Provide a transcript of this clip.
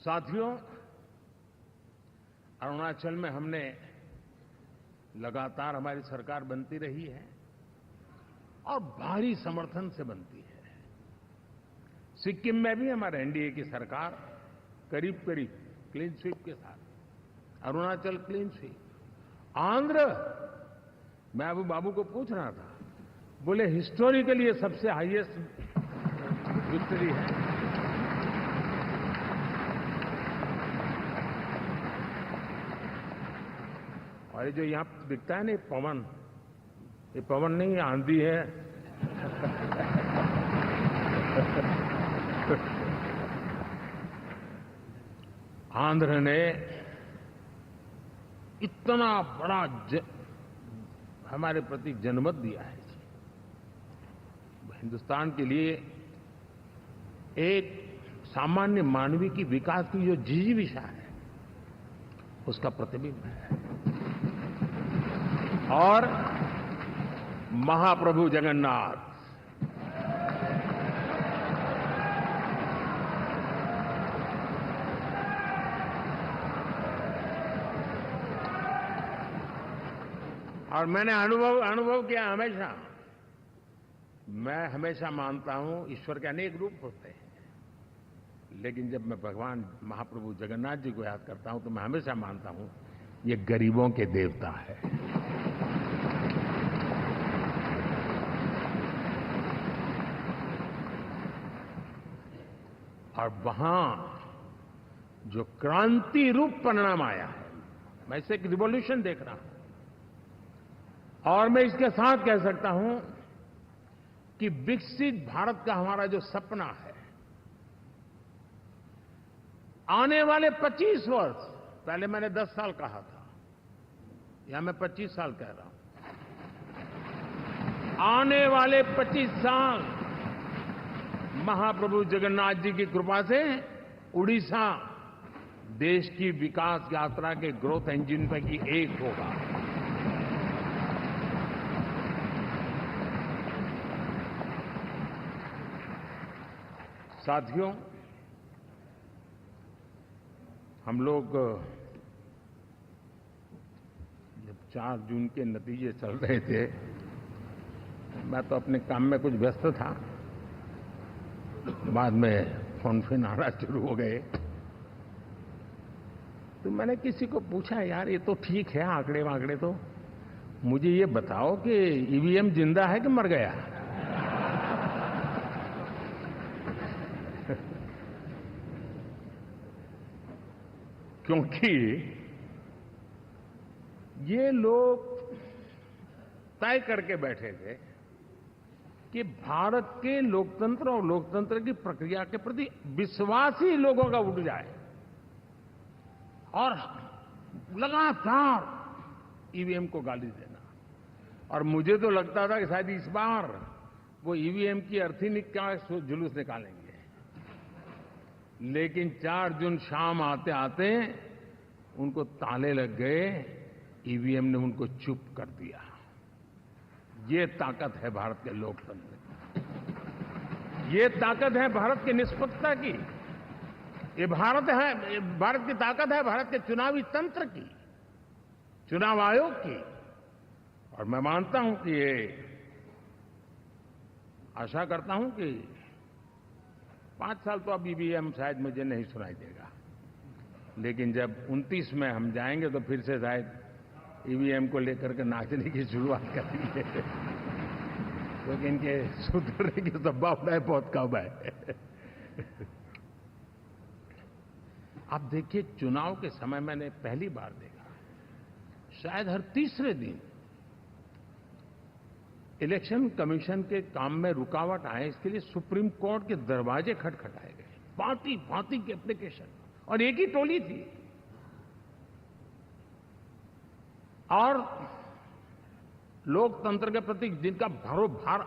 साथियों, अरुणाचल में हमने लगातार हमारी सरकार बनती रही है और भारी समर्थन से बनती है। सिक्किम में भी हमारे एनडीए की सरकार करीब करीब क्लीन स्वीप के साथ, अरुणाचल क्लीन स्वीप। आंध्र, मैं अबू बाबू को पूछ रहा था, बोले हिस्टोरिकली ये सबसे हाईएस्ट विक्ट्री है। और ये जो यहां दिखता है ना, पवन, ये पवन नहीं, ये आंधी है। आंध्र ने इतना बड़ा हमारे प्रति जनमत दिया है। हिंदुस्तान के लिए एक सामान्य मानवीय की विकास की जो जिजीविषा है, उसका प्रतिबिंब है। और महाप्रभु जगन्नाथ, और मैंने अनुभव किया हमेशा। मैं हमेशा मानता हूं ईश्वर के अनेक रूप होते हैं, लेकिन जब मैं भगवान महाप्रभु जगन्नाथ जी को याद करता हूं तो मैं हमेशा मानता हूं ये गरीबों के देवता है। और वहां जो क्रांति रूप परिणाम आया है, मैं इसे एक रिवॉल्यूशन देख रहा हूं। और मैं इसके साथ कह सकता हूं कि विकसित भारत का हमारा जो सपना है, आने वाले 25 वर्ष, पहले मैंने 10 साल कहा था, या मैं 25 साल कह रहा हूं, आने वाले 25 साल महाप्रभु जगन्नाथ जी की कृपा से उड़ीसा देश की विकास यात्रा के ग्रोथ इंजन पैकी एक होगा। साथियों, हम लोग जब 4 जून के नतीजे चल रहे थे, मैं तो अपने काम में कुछ व्यस्त था, बाद में फोन आना शुरू हो गए। तो मैंने किसी को पूछा, यार ये तो ठीक है आंकड़े वांकड़े, तो मुझे ये बताओ कि ईवीएम जिंदा है कि मर गया? क्योंकि ये लोग तय करके बैठे थे कि भारत के लोकतंत्र और लोकतंत्र की प्रक्रिया के प्रति विश्वास ही लोगों का उठ जाए, और लगातार ईवीएम को गाली देना। और मुझे तो लगता था कि शायद इस बार वो ईवीएम की अर्थी का जुलूस निकालेंगे, लेकिन 4 जून शाम आते आते उनको ताले लग गए, ईवीएम ने उनको चुप कर दिया। ये ताकत है भारत के लोकतंत्र की, ये ताकत है भारत की निष्पक्षता की, ये भारत की ताकत है भारत के चुनावी तंत्र की, चुनाव आयोग की। और मैं मानता हूं कि ये, आशा करता हूं कि 5 साल तो अब ईवीएम शायद मुझे नहीं सुनाई देगा, लेकिन जब 29 में हम जाएंगे तो फिर से शायद ईवीएम को लेकर के नाचने की शुरुआत करेंगे, क्योंकि इनके सुधरने की संभावना बहुत कम है। आप देखिए, चुनाव के समय मैंने पहली बार देखा, शायद हर तीसरे दिन इलेक्शन कमीशन के काम में रुकावट आए, इसके लिए सुप्रीम कोर्ट के दरवाजे खटखटाए गए, भांति भांति की एप्लीकेशन, और एक ही टोली थी। और लोकतंत्र के प्रति जिनका भरोभार